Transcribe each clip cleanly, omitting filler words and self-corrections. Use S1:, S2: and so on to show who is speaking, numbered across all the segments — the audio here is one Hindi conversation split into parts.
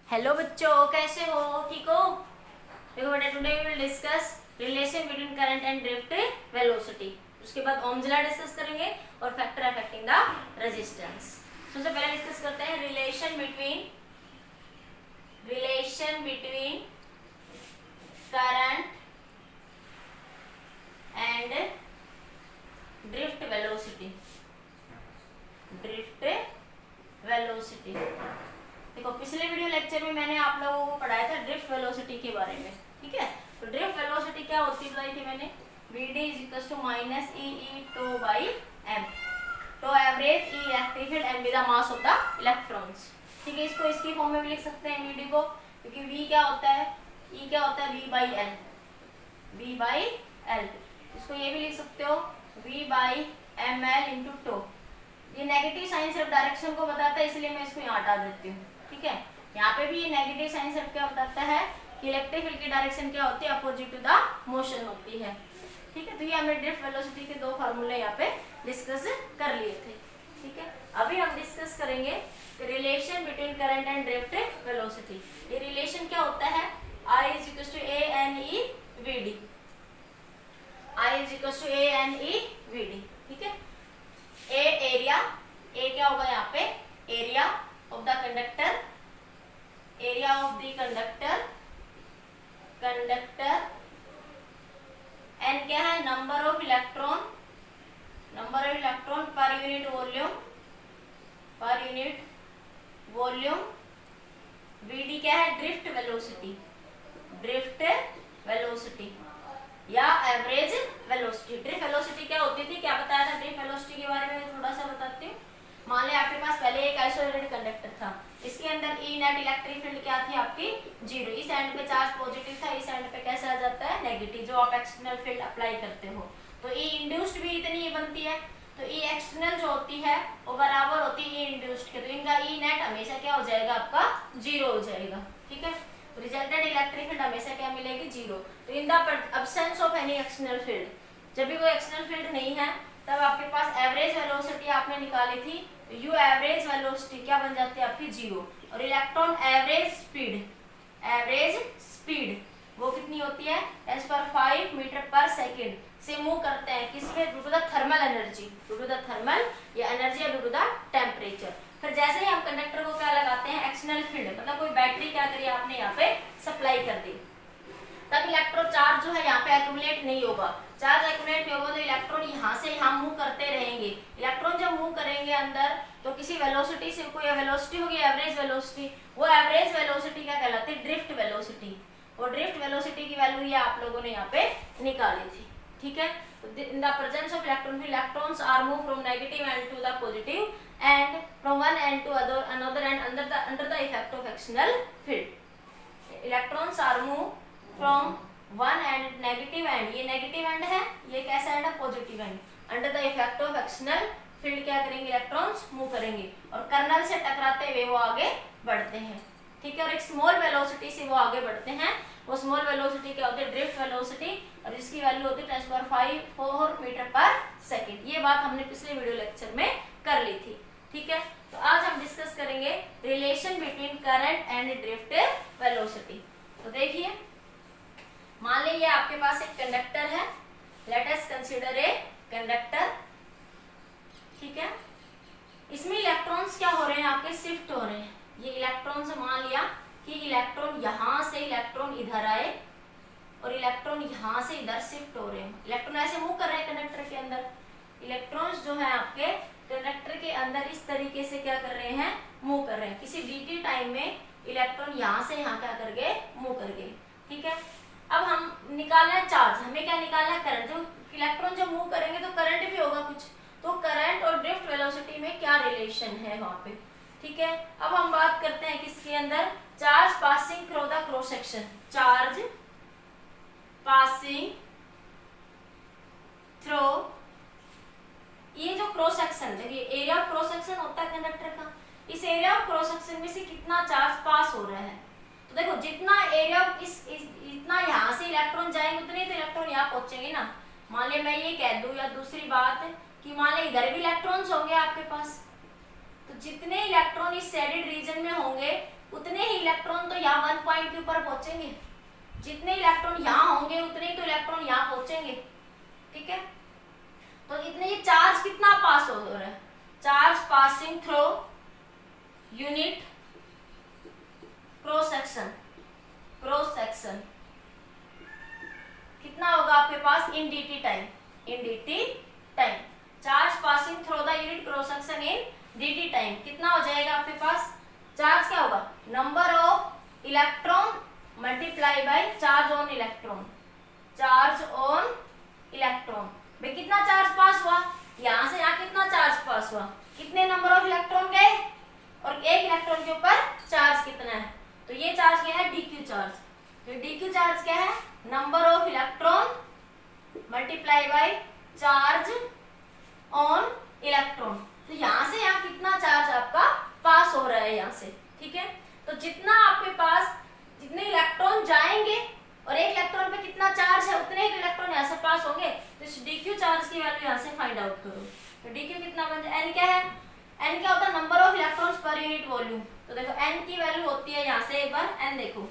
S1: हेलो बच्चों, कैसे हो? ठीक हो? देखो बेटा, today we will discuss relation between current and drift velocity. उसके बाद ओम्स लॉ डिस्कस करेंगे और फैक्टर अफेक्टिंग द रेजिस्टेंस। सबसे पहले डिस्कस करते हैं relation between current and drift velocity. देखो, पिछले वीडियो लेक्चर में मैंने आप लोगों को पढ़ाया था ड्रिफ्ट वेलोसिटी के बारे में। ठीक है, तो ड्रिफ्ट वेलोसिटी क्या होती है बताई थी मैंने, vd is equal to minus E tau by M. तो average E electric field, M the mass of the electrons. ठीक है, इसको इसकी फॉर्म में भी लिख सकते हैं vd को, क्योंकि v क्या होता है, e क्या होता है, v बाई एल। इसको ये भी लिख सकते हो v by m l into tau. ये नेगेटिव साइन सिर्फ डायरेक्शन को बताता है, इसलिए मैं इसको यहाँ हटा देती हूँ। ठीक है, यहाँ पे भी ये नेगेटिव साइन सिर्फ क्या बताता है कि इलेक्ट्रिक फील्ड की डायरेक्शन क्या होती है, अपोजिट टू द मोशन होती है। ठीक है, तो ये हमने ड्रिफ्ट वेलोसिटी के दो फार्मूले यहाँ पे डिस्कस कर लिए थे। ठीक है, अभी हम डिस्कस करेंगे relation between current and drift velocity. ये रिलेशन क्या होता है, I is equal to A n e v d. I is equal to A n e v d. ठीक है, ए एरिया, ए क्या होगा यहाँ पे, area of the conductor, area of the conductor n क्या है, number of electron per unit volume. V d क्या है, ड्रिफ्ट वेलोसिटी या एवरेज वेलोसिटी। ड्रिफ्ट वेलोसिटी क्या होती थी, क्या बताया था ड्रिफ्ट वेलोसिटी के बारे में, थोड़ा सा बताती हूँ। मान लिया आपके पास पहले एक आइसोलेटेड कंडक्टर था, इसके अंदर ई नेट इलेक्ट्रिक फील्ड क्या थी आपकी, जीरो। इस एंड पे चार्ज पॉजिटिव था, इस एंड पे कैसा आ जाता है, नेगेटिव, जो आप एक्सटर्नल फील्ड अप्लाई करते हो। तो ई इंड्यूस्ड भी इतनी ही बनती है, तो ई एक्सटर्नल जो होती है वो बराबर होती है ई इंड्यूस्ड के। तो इनका ई नेट हमेशा क्या हो जाएगा, आपका जीरो हो जाएगा। ठीक है, रिजल्टेंट इलेक्ट्रिक फील्ड हमेशा क्या मिलेगी, जीरो। तो in the absence of any external field, जब भी कोई एक्सटर्नल फील्ड नहीं है, तब आपके पास एवरेज वेलोसिटी आपने निकाली थी, तो यू एवरेज वेलोसिटी क्या बन जाती है आपकी, जीरो। और इलेक्ट्रॉन एवरेज स्पीड वो कितनी होती है, एज पर 5 मीटर पर सेकेंड से मूव करते हैं, किसमें, due to the thermal energy, due to the thermal या energy, due to the temperature. फिर जैसे ही हम कंडक्टर को क्या लगाते हैं, एक्सटर्नल फील्ड, मतलब कोई बैटरी क्या करी आपने यहाँ पे सप्लाई कर दी, तब इलेक्ट्रॉन चार्ज जो है यहाँ पे एक्यूमुलेट नहीं होगा। चार्ज एक्यूमुलेट नहीं होगा तो इलेक्ट्रॉन यहाँ से यहाँ मूव करते रहेंगे। इलेक्ट्रॉन जब मूव करेंगे अंदर, तो किसी वेलोसिटी से कोई वेलोसिटी होगी, एवरेज वेलोसिटी, वो एवरेज वेलोसिटी क्या कहलाती है, ड्रिफ्ट वेलोसिटी। और ड्रिफ्ट वेलोसिटी की वैल्यू ये आप लोगों ने यहाँ पे निकाली थी। ठीक है, in the presence of electron, electrons are move from negative end to the positive end from one end to another end under the effect of external field. Electrons are move from one end negative end, ये नेगेटिव एंड है, ये कैसा एंड है, positive end. Under the effect of external field क्या करेंगे, इलेक्ट्रॉन्स मूव करेंगे और कर्नल से टकराते हुए वो आगे बढ़ते हैं। ठीक है, और एक स्मॉल वेलोसिटी से वो आगे बढ़ते हैं, वो स्मॉल वेलोसिटी क्या होती है, ड्रिफ्ट वेलोसिटी, और इसकी वैल्यू होती है 10⁴ मीटर पर सेकेंड। ये बात हमने पिछले वीडियो लेक्चर में कर ली थी। ठीक है, तो आज हम डिस्कस करेंगे relation between current and drift velocity. तो देखिए, मान लीजिए आपके पास एक कंडक्टर है, let us consider a conductor. ठीक है, इसमें इलेक्ट्रॉन्स क्या हो रहे हैं, आपके शिफ्ट हो रहे हैं। ये इलेक्ट्रॉन से मान लिया कि इलेक्ट्रॉन यहाँ से इलेक्ट्रॉन इधर आए और इलेक्ट्रॉन यहाँ से इधर शिफ्ट हो रहे हैं। इलेक्ट्रॉन ऐसे मूव कर रहे हैं कंडक्टर के अंदर। इलेक्ट्रॉन्स जो है आपके कंडक्टर के अंदर इस तरीके से क्या कर रहे हैं, मूव कर रहे हैं। किसी dt टाइम में इलेक्ट्रॉन यहाँ से यहाँ क्या कर गए, मूव कर गए। ठीक है, अब हम निकालना है चार्ज, हमें क्या निकालना है, करंट। जो इलेक्ट्रॉन जब मूव करेंगे तो करंट भी होगा कुछ, तो करंट और ड्रिफ्ट वेलोसिटी में क्या रिलेशन है वहां पे। ठीक है, अब हम बात करते हैं किसके अंदर, charge passing through the cross section. Charge passing through, ये जो क्रॉस सेक्शन, देखिए एरिया ऑफ क्रॉस सेक्शन होता है कंडक्टर का, इस एरिया ऑफ क्रॉस सेक्शन में से कितना चार्ज पास हो रहा है। तो देखो, जितना एरिया इतना यहाँ से इलेक्ट्रॉन जाएंगे उतने तो इलेक्ट्रॉन यहाँ पहुंचेंगे ना। मान लिया मैं ये कह दूं, या दूसरी बात कि मान लिया इधर भी इलेक्ट्रॉन्स होंगे आपके पास, तो जितने इलेक्ट्रॉन इस शेडेड रीजन में होंगे उतने ही इलेक्ट्रॉन तो यहाँ 1 पॉइंट के ऊपर पहुंचेंगे, जितने इलेक्ट्रॉन यहाँ होंगे उतने ही तो इलेक्ट्रॉन यहाँ पहुंचेंगे, ठीक है। तो इतने ये चार्ज कितना पास हो रहा है, charge passing through unit cross section, cross section कितना होगा आपके पास इन dt time, in dt time, charge passing through the unit cross section in dt time कितना हो जाएगा आपके पास, चार्ज क्या होगा, number of electron multiply by charge on electron, charge on electron. भाई कितना चार्ज पास हुआ, यहां से यहाँ कितना चार्ज पास हुआ, कितने नंबर ऑफ इलेक्ट्रॉन गए और एक इलेक्ट्रॉन के ऊपर चार्ज कितना है, तो ये चार्ज क्या है dq चार्ज, तो dq चार्ज क्या है, number of electron multiply by charge on electron. तो यहाँ से यहाँ कितना चार्ज आपका पास हो रहा है यहाँ से, ठीक है। तो जितना आपके पास जितने इलेक्ट्रॉन जाएंगे और एक इलेक्ट्रॉन पे कितना चार्ज है उतने ही इलेक्ट्रॉन यहाँ से पास होंगे, तो इस dq चार्ज की वैल्यू यहाँ से फाइंड आउट करो। तो dq कितना बन जाए, n क्या है, n क्या होता है नंबर ऑफ इलेक्ट्रॉन्स पर यूनिट वॉल्यूम। तो देखो n की वैल्यू होती है यहाँ से एक बार n देखो,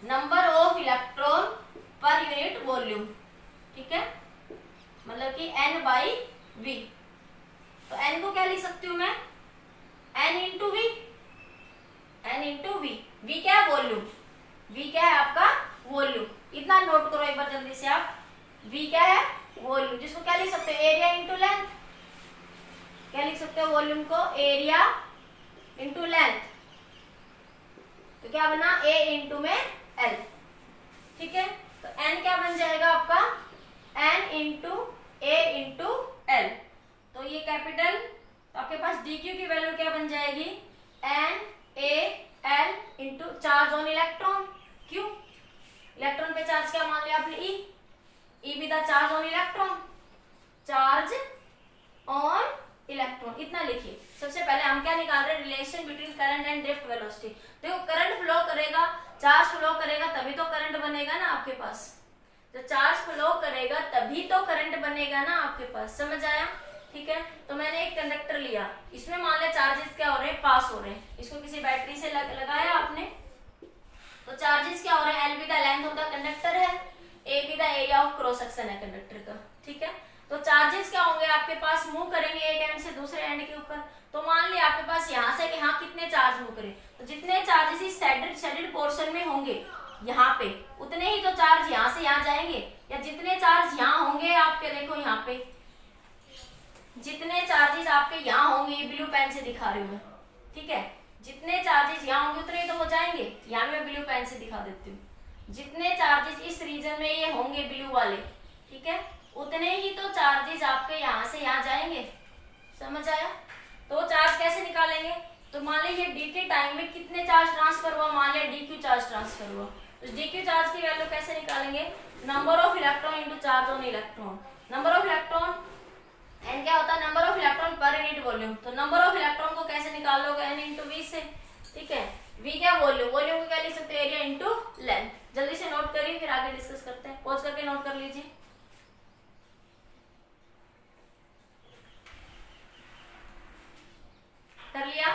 S1: number of electron per unit volume, ठीक है, मतलब कि n बाई v। तो n को क्या लिख सकती हूँ मैं, n into v, n into v, v क्या है वॉल्यूम, v क्या है आपका वॉल्यूम, इतना नोट करो एक बार जल्दी से आप, v क्या है वॉल्यूम, जिसको क्या लिख सकते हो एरिया इंटू लेंथ, क्या लिख सकते हो वॉल्यूम को, एरिया इंटू लेंथ, तो क्या बना a इंटू में l, ठीक है। तो n क्या बन जाएगा आपका, n into a into l, तो ये कैपिटल, तो आपके पास dq की वैल्यू क्या बन जाएगी, n a l into charge on electron, क्यों इलेक्ट्रॉन पे चार्ज क्या मान लिया आपने e भी था charge on electron, charge on electron, इतना लिखिए। सबसे पहले हम क्या निकाल रहे हैं, relation between current and drift velocity. देखो करंट फ्लो करेगा, चार्ज फ्लो करेगा तभी तो करंट बनेगा ना आपके पास, जब चार्ज फ्लो करेगा तभी तो करंट बनेगा ना आपके पास, समझ आया, ठीक है। तो मैंने एक कंडक्टर लिया, इसमें मान लिया चार्जेस क्या हो रहे हैं, पास हो रहे हैं, इसको किसी बैटरी से लगाया आपने, तो चार्जेस क्या हो रहे हैं, L be the length of the conductor है, A be the area of cross section है कंडक्टर का, ठीक है। तो चार्जेस क्या होंगे आपके पास, मूव करेंगे एक एंड से दूसरे एंड के ऊपर। तो मान लिया आपके पास यहाँ से यहाँ कितने चार्ज मूव करें, तो जितने चार्जेस इस शेडेड पोर्शन में होंगे यहाँ पे उतने ही तो चार्ज यहाँ से यहाँ जाएंगे, या जितने चार्ज यहाँ होंगे आपके, देखो यहाँ पे जितने चार्जेस आपके यहाँ होंगे, ये ब्लू पेन से दिखा रही हूँ मैं, ठीक है, जितने चार्जेस यहाँ होंगे उतने ही तो वो जाएंगे, यहाँ मैं ब्लू पेन से दिखा देती हूँ, जितने चार्जेस इस रीजन में ये होंगे ब्लू वाले, ठीक है, उतने ही तो चार्जेस आपके यहाँ से यहाँ जाएंगे, समझ आया। तो चार्ज कैसे निकालेंगे, तो मान लीजिए dt टाइम में कितने चार्ज ट्रांसफर हुआ, मान लिया dq चार्ज ट्रांसफर हुआ, तो dq चार्ज की वैल्यू कैसे निकालेंगे, number of electron into charge on electron, number of electron n क्या होता है, number of electron per unit volume, तो नंबर ऑफ इलेक्ट्रॉन को कैसे निकालोगे, n इंटू v से, ठीक है, v क्या वॉल्यूम, वॉल्यूम को क्या लिख सकते हैं, एरिया इंटू लेंथ। जल्दी से नोट करिए फिर आगे डिस्कस करते हैं, पॉज करके नोट कर लीजिए। कर लिया,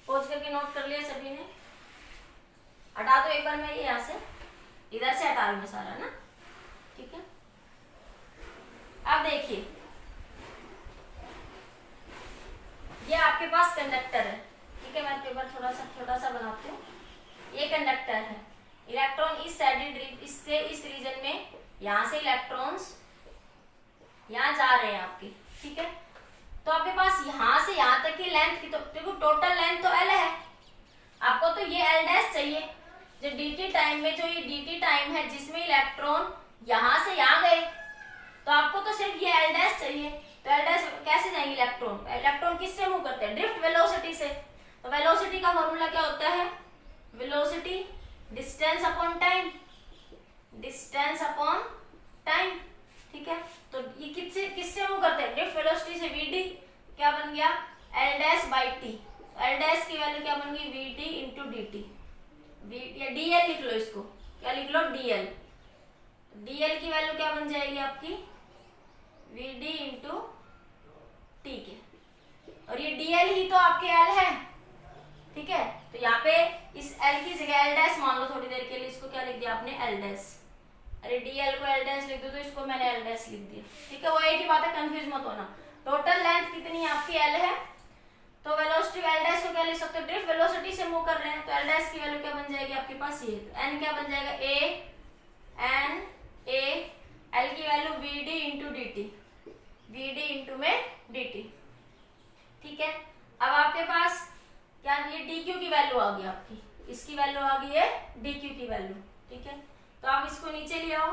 S1: पॉज करके नोट कर लिया सभी ने, हटा दो एक बार, मैं ये यहाँ से इधर से हटा रही हूँ सारा ना, ठीक है। अब देखिए ये आपके पास कंडक्टर है, ठीक है, मैं पेपर थोड़ा सा छोटा सा बनाती हूँ, ये कंडक्टर है, इलेक्ट्रॉन इस शेडेड इससे इस रीजन में, यहाँ से इलेक्ट्रॉन्स यहाँ जा रहे हैं आपके, ठीक है। तो आपके पास यहाँ से यहाँ तक की लेंथ की, तो देखो टोटल लेंथ तो l है, आपको तो ये l डैश चाहिए, जो dt टाइम में, जो ये dt टाइम है जिसमें इलेक्ट्रॉन यहाँ से यहाँ गए, तो आपको तो सिर्फ ये l डैश चाहिए। तो l डैश कैसे जाएंगे, इलेक्ट्रॉन, इलेक्ट्रॉन किससे मूव करते हैं, ड्रिफ्ट वेलोसिटी से। तो वेलोसिटी का फॉर्मूला क्या होता है, velocity distance upon time, distance upon time, ठीक है। तो ये किससे मूव करते हैं, ड्रिफ्ट वेलोसिटी से, vd क्या बन गया, l dash by t, l dash की वैल्यू क्या बन गई, vd इंटू dt, या dl लिख लो, इसको क्या लिख लो, dl, dl की वैल्यू क्या बन जाएगी आपकी, vd इंटू t के, और ये dl ही तो आपके l है, ठीक है। तो यहाँ पे इस L की जगह L डैश मान लो थोड़ी देर के लिए, इसको क्या लिख दिया आपने L डैश। अरे DL को L डैश लिख दो तो इसको मैंने L डैश लिख दिया, ठीक है। वो एक ही बात है, कंफ्यूज मत होना। टोटल लेंथ कितनी है आपकी L है, तो वेलोसिटी L डैश को क्या लिख सकते हो, ड्रिफ्ट वेलोसिटी से मूव कर रहे हैं, तो L डैश की वैल्यू क्या बन जाएगी आपके पास ये, तो N क्या बन जाएगा A L की value VD into dt, VD into में dt, ठीक है। अब आपके पास क्या ये dq की वैल्यू आ गई आपकी, इसकी वैल्यू आ गई है dq की वैल्यू, ठीक है। तो आप इसको नीचे ले आओ,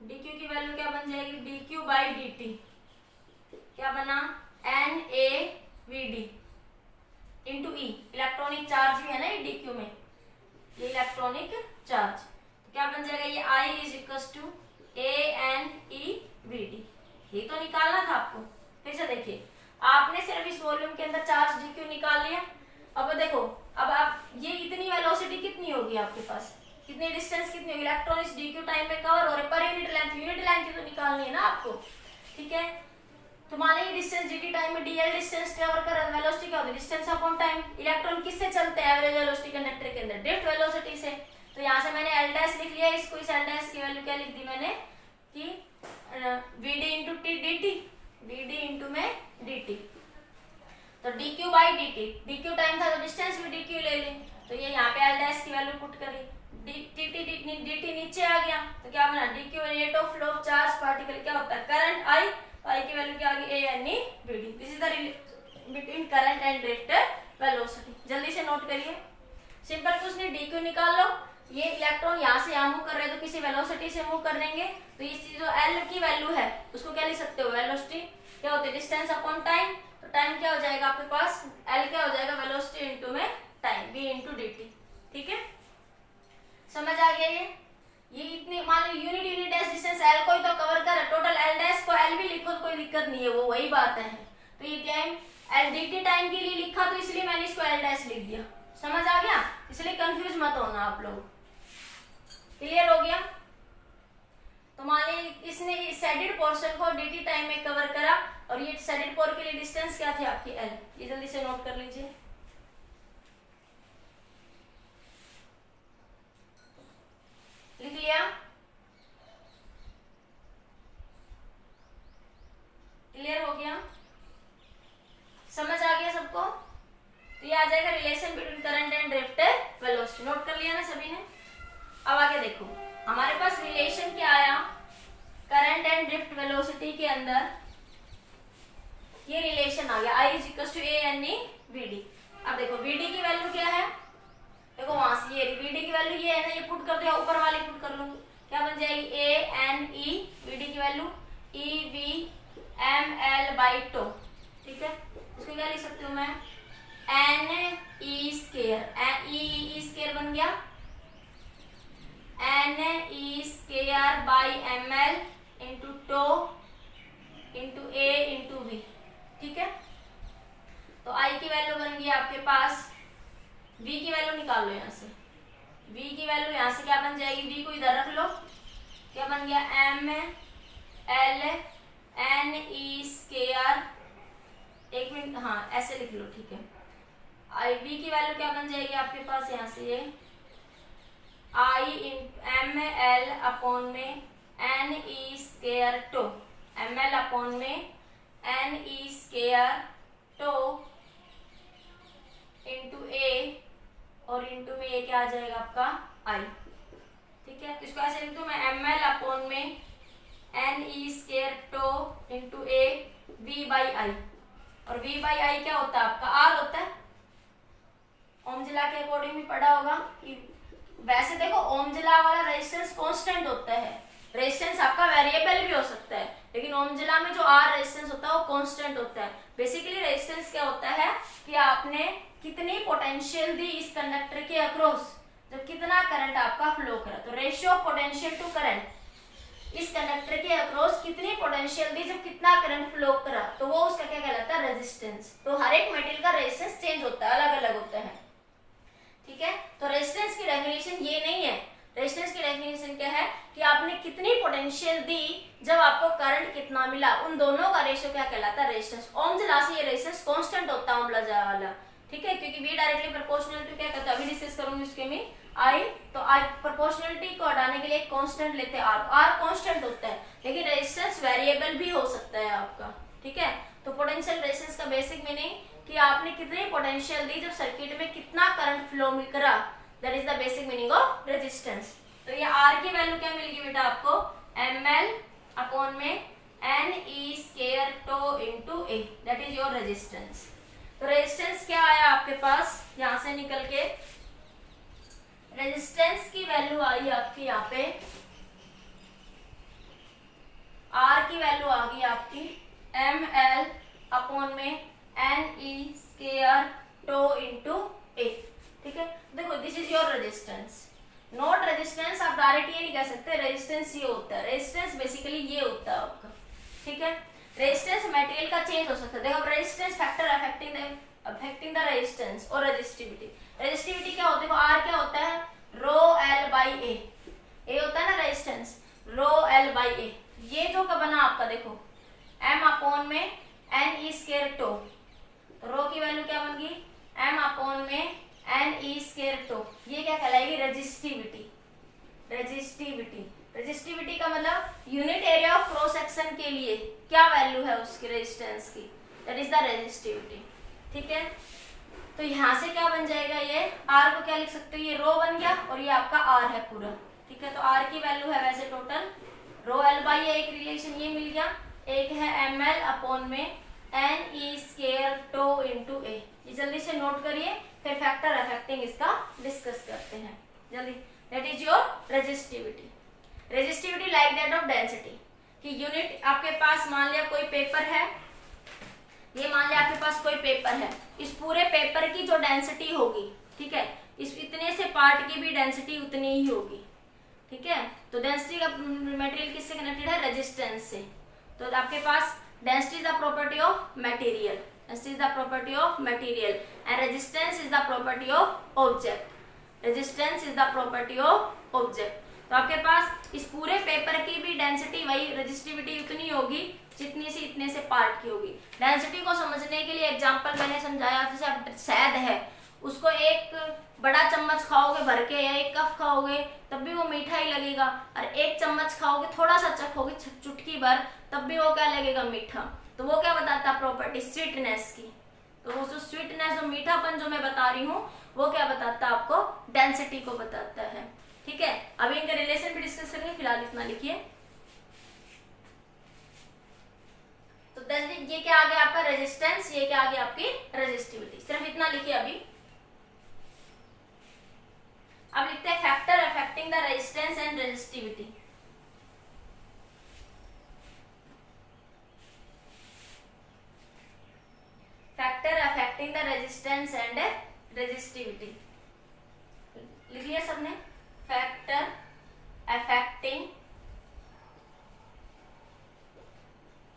S1: dq की वैल्यू क्या बन जाएगी, dq बाई dt क्या बना NaVd इंटू ई, इलेक्ट्रॉनिक चार्ज भी है ना ये dq में, ये इलेक्ट्रॉनिक चार्ज, तो क्या बन जाएगा ये I is equal to ANeVd, ये तो निकालना था आपको। फिर से देखिए, आपने सिर्फ इस वॉल्यूम के अंदर चार्ज dq निकाल लिया। अब देखो, अब आप ये इतनी वेलोसिटी कितनी होगी आपके पास, कितनी डिस्टेंस कितनी होगी, इलेक्ट्रॉन इस dq टाइम में कवर हो रहे, पर यूनिट लेंथ की तो निकालनी है ना आपको, ठीक है। तो मान लीजिए डिस्टेंस dt टाइम में dl डिस्टेंस कवर कर रहा है, वेलोसिटी क्या होती है, डिस्टेंस अपॉन टाइम। इलेक्ट्रॉन किससे चलते हैं एवरेज वेलोसिटी कंडक्टर के अंदर, ड्रिफ्ट वेलोसिटी से। तो यहाँ से मैंने L डैश लिख लिया, इसको इस L डैश की वैल्यू क्या लिख दी मैंने कि VD into dt, VD into में dt, तो dq by dt, dq time था तो डिस्टेंस भी dq ले लें, तो ये यहाँ पे L डैश की वैल्यू पुट करी, dt नीचे आ गया, तो क्या बना dq rate of flow of charge particle, क्या होता है करंट I की वैल्यू क्या आ गई ANeVd, this is the between current and drift velocity. जल्दी से नोट करिए, सिंपल कुछ नहीं, dq निकाल लो, ये इलेक्ट्रॉन यहाँ से यहाँ मूव कर रहे हैं तो किसी वेलोसिटी से मूव कर लेंगे, तो इस जो L की वैल्यू है उसको क्या लिख सकते हो, वेलोसिटी क्या होती है डिस्टेंस अपॉन टाइम, तो टाइम क्या हो जाएगा आपके पास, L क्या हो जाएगा वेलोसिटी इंटू में टाइम, v इंटू dt, ठीक है। समझ आ गया ये इतनी मान लो यूनिट डैश डिस्टेंस L को ही तो कवर कर, टोटल L डैश को L भी लिखो तो कोई दिक्कत नहीं है, वो वही बात है। तो ये टाइम L dt टाइम के लिए लिखा तो इसलिए मैंने इसको L डैश लिख दिया, समझ आ गया, इसलिए कंफ्यूज मत होना आप लोग, क्लियर हो गया। तो मान लीजिए इसने इस शेडेड पोर्शन को dt टाइम में कवर करा, और ये शेडेड पोर के लिए डिस्टेंस क्या थी आपकी L, ये जल्दी से नोट कर लीजिए। लिख लिया, क्लियर हो गया, समझ आ गया सबको। तो ये आ जाएगा relation between current and drift velocity, note कर लिया ना सभी ने। अब आगे देखो, हमारे पास रिलेशन क्या आया, करंट एंड ड्रिफ्ट वेलोसिटी के अंदर ये रिलेशन आ गया I is equal to ANeVd। अब देखो VD की वैल्यू क्या है, देखो वहां से ये VD की वैल्यू ये है ना, ये पुट कर दो, ऊपर वाली पुट कर लूंगी, क्या बन जाएगी ANeVd की वैल्यू EVml बाई टो, ठीक है। इसको क्या लिख सकती हूँ मैं, Ne स्केयर, E स्केयर बन गया Ne square by ml into tau into A into V, ठीक है। तो I की वैल्यू बन गई आपके पास, V की वैल्यू निकाल लो यहाँ से, V की वैल्यू यहाँ से क्या बन जाएगी, V को इधर रख लो, क्या बन गया ml Ne स्केयर, एक मिनट हाँ ऐसे लिख लो, ठीक है। V की वैल्यू क्या बन जाएगी आपके पास यहाँ से, ये I ml अपॉन में Ne square tau, ml upon में Ne square tau into A, और इंटू में ये क्या आ जाएगा आपका I, ठीक है। तो इसको ऐसे लिख दूं मैं, ml अपॉन में Ne square tau into A V by I, और V बाई I क्या होता है आपका R होता है, ओमजिला के अकॉर्डिंग भी पढ़ा होगा कि वैसे देखो ओमजिला वाला रेजिस्टेंस कांस्टेंट होता है, रेजिस्टेंस आपका वेरिएबल भी हो सकता है, लेकिन ओमजिला में जो R रेजिस्टेंस होता है वो कांस्टेंट होता है। बेसिकली रेजिस्टेंस क्या होता है कि आपने कितनी पोटेंशियल दी इस कंडक्टर के अक्रॉस, जब कितना करंट आपका फ्लो करा, तो ratio of potential to current, इस कंडक्टर के अक्रॉस कितनी पोटेंशियल दी जब कितना करंट फ्लो करा, तो वो उसका क्या कहलाता है रेजिस्टेंस। तो हर एक मेटेरियल का रेजिस्टेंस चेंज होता है, अलग अलग होता है, ठीक है। तो रेजिस्टेंस की डेफिनेशन ये नहीं है, रेजिस्टेंस की डेफिनेशन क्या है कि आपने कितनी पोटेंशियल दी जब आपको करंट कितना मिला, उन दोनों का रेशियो क्या कहलाता है रेजिस्टेंस। ओम्स लॉ से ये रेजिस्टेंस कांस्टेंट होता है ओम्स लॉ वाला, ठीक है, क्योंकि V डायरेक्टली प्रोपोर्शनल टू क्या कहता है, अभी डिस्कस करूंगी उसके में I, तो I प्रोपोर्शनलिटी को हटाने के लिए एक कांस्टेंट लेते हैं R कांस्टेंट होता है, लेकिन रेजिस्टेंस वेरिएबल भी हो सकता है आपका, ठीक है। तो पोटेंशियल रेजिस्टेंस का बेसिक मीनिंग कि आपने कितनी पोटेंशियल दी जब सर्किट में कितना करंट फ्लो करा, that is the basic meaning of resistance. तो ये R की वैल्यू क्या मिलेगी बेटा आपको, ml अपॉन में Ne square tau into A, that is your resistance. तो रेजिस्टेंस क्या आया आपके पास, यहां से निकल के रेजिस्टेंस की वैल्यू आई आपकी यहाँ पे, R की वैल्यू आ गई आपकी ml अपॉन में Ne square tau into A, ठीक है। देखो this is your resistance, not resistance, आप डायरेक्ट ये नहीं कह सकते रेजिस्टेंस ये होता है, रेजिस्टेंस बेसिकली ये होता है आपका, ठीक है। रेजिस्टेंस मटेरियल का चेंज हो सकता है, देखो resistance factor affecting the resistance और रेजिस्टिविटी। रेजिस्टिविटी क्या होता है, R क्या होता है, रो L बाई ए होता है ना रेजिस्टेंस, रो L बाई ए। ये जो का बना आपका देखो M अपॉन में Ne स्क्वायर टो, रो की वैल्यू क्या बन गई, M अपॉन में Ne स्क्वायर टो, ये क्या कहलाएगी, रेजिस्टिविटी। रेजिस्टिविटी का मतलब unit area of cross section के लिए क्या वैल्यू है उसकी रेजिस्टेंस की, दैट इज द रेजिस्टिविटी, ठीक है। तो यहाँ से क्या बन जाएगा, ये R को क्या लिख सकते हो, ये रो बन गया और ये आपका R है पूरा, ठीक है। तो R की वैल्यू है वैसे टोटल रो L बाई एक रिलेशन ये मिल गया, एक है ml अपॉन में Ne square tau into A। ये जल्दी से नोट करिए, फिर फैक्टर अफेक्टिंग इसका डिस्कस करते हैं जल्दी। That is your resistivity. Resistivity like that of density, कि यूनिट आपके पास मान लिया कोई पेपर है, ये मान लिया आपके पास कोई पेपर है, इस पूरे पेपर की जो डेंसिटी होगी, ठीक है, इस इतने से पार्ट की भी डेंसिटी उतनी ही होगी, ठीक है। तो डेंसिटी का मटेरियल किससे कनेक्टेड है, रेजिस्टेंस से। तो आपके पास density is the property of material, density is the property of material and resistance is the property of object, resistance is the property of object. तो आपके पास इस पूरे पेपर की भी डेंसिटी वही रेजिस्टिविटी उतनी होगी जितनी से इतने से पार्ट की होगी। डेंसिटी को समझने के लिए एग्जांपल मैंने समझाया, जैसे आप शहद है, उसको एक बड़ा चम्मच खाओगे भर के या एक कप खाओगे तब भी वो मीठा ही लगेगा, और एक चम्मच खाओगे थोड़ा सा चखोगे चुटकी भर तब भी वो क्या लगेगा, मीठा। तो वो क्या बताता है, प्रॉपर्टी स्वीटनेस की। तो वो जो स्वीटनेस जो मीठापन जो मैं बता रही हूँ वो क्या बताता है आपको, डेंसिटी को बताता है, ठीक है। अभी इनका रिलेशन भी डिस्कस करेंगे, फिलहाल इतना लिखिए। तो ये क्या आ गया आपका रेजिस्टेंस, ये क्या आ गया आपकी रेजिस्टिविटी, सिर्फ इतना लिखिए अभी। अब लिखते हैं factor affecting the resistance and resistivity. Factor affecting the resistance and resistivity लिख लिया सबने। Factor affecting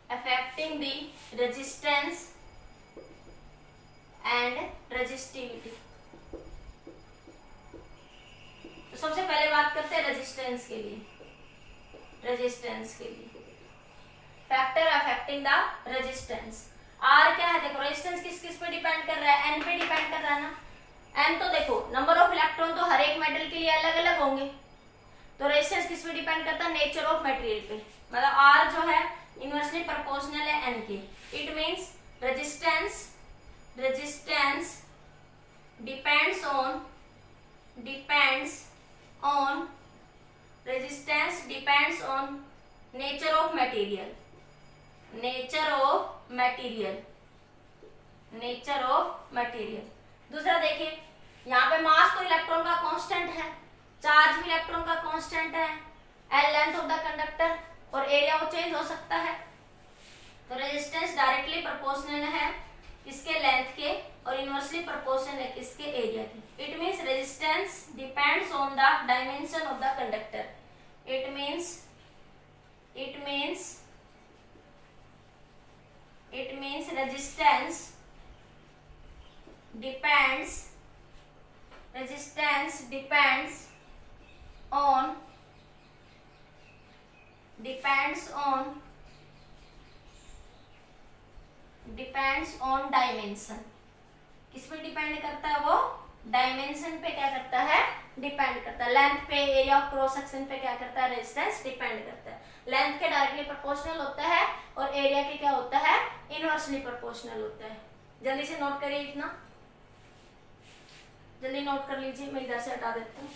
S1: the resistance and resistivity. तो सबसे पहले बात करते हैं रेजिस्टेंस के लिए। Factor affecting the resistance, R क्या है, देखो रेजिस्टेंस किस किस पे डिपेंड कर रहा है, एन पे डिपेंड कर रहा है ना। एन तो देखो नंबर ऑफ इलेक्ट्रॉन तो हर एक मेटल के लिए अलग अलग होंगे, तो रेजिस्टेंस किस पे डिपेंड करता है, नेचर ऑफ मटेरियल पे। मतलब आर जो है इनवर्सली प्रोपोर्शनल है एन के। It means resistance depends on nature of material. दूसरा देखिए, यहाँ पे मास तो इलेक्ट्रॉन का कांस्टेंट है, चार्ज भी इलेक्ट्रॉन का कांस्टेंट है, L length of the conductor, और एरिया वो चेंज हो सकता है। तो रेजिस्टेंस डायरेक्टली प्रोपोर्शनल है किसके, लेंथ के, और इनवर्सली प्रोपोर्शनल है किसके, एरिया के। It means resistance depends on the dimension of the conductor. It means resistance depends on dimension, किस पे डिपेंड करता है? वो डायमेंशन पे क्या करता है? डिपेंड करता है। लेंथ पे, एरिया ऑफ क्रॉस सेक्शन पे क्या करता है? रेजिस्टेंस डिपेंड करता है। लेंथ के डायरेक्टली प्रोपोर्शनल होता है और एरिया के क्या होता है? इनवर्सली प्रोपोर्शनल होता है। जल्दी से नोट करिए, इतना जल्दी नोट कर लीजिए, मैं इधर से हटा देती हूँ।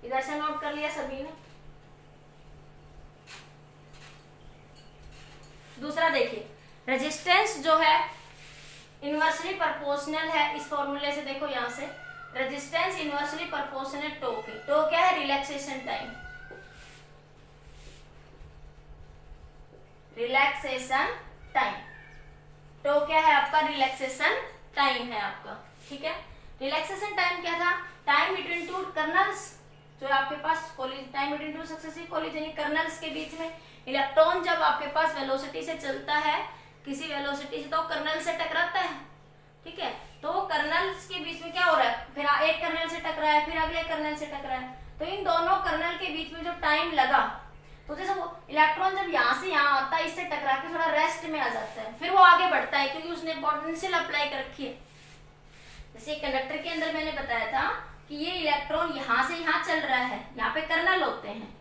S1: इधर से नोट कर लिया सभी ने? दूसरा देखिए, रेजिस्टेंस जो है इनवर्सली प्रोपोर्शनल है। इस फॉर्मूले से देखो, यहां से रेजिस्टेंस इनवर्सली प्रोपोर्शनल टो के। टो क्या है? Relaxation time. Relaxation time, tau क्या है आपका? रिलैक्सेशन टाइम है आपका। ठीक है, रिलैक्सेशन टाइम क्या था? टाइम बिटवीन टू कर्नल्स, जो आपके पास time between two successive collision kernels के बीच में इलेक्ट्रॉन जब आपके पास वेलोसिटी से चलता है, किसी वेलोसिटी से, तो कर्नल से टकराता है। ठीक है, तो कर्नल्स के बीच में क्या हो रहा है? फिर एक कर्नल से टकरा है, फिर अगले कर्नल से टकरा है, तो इन दोनों कर्नल के बीच में जो टाइम लगा, तो जैसे वो इलेक्ट्रॉन जब यहाँ से यहाँ आता है, इससे टकरा के थोड़ा रेस्ट में आ जाता है, फिर वो आगे बढ़ता है क्योंकि उसने पोटेंशियल अप्लाई कर रखी है। जैसे कंडक्टर के अंदर मैंने बताया था कि ये इलेक्ट्रॉन यहाँ से यहाँ चल रहा है, यहाँ पे कर्नल होते हैं।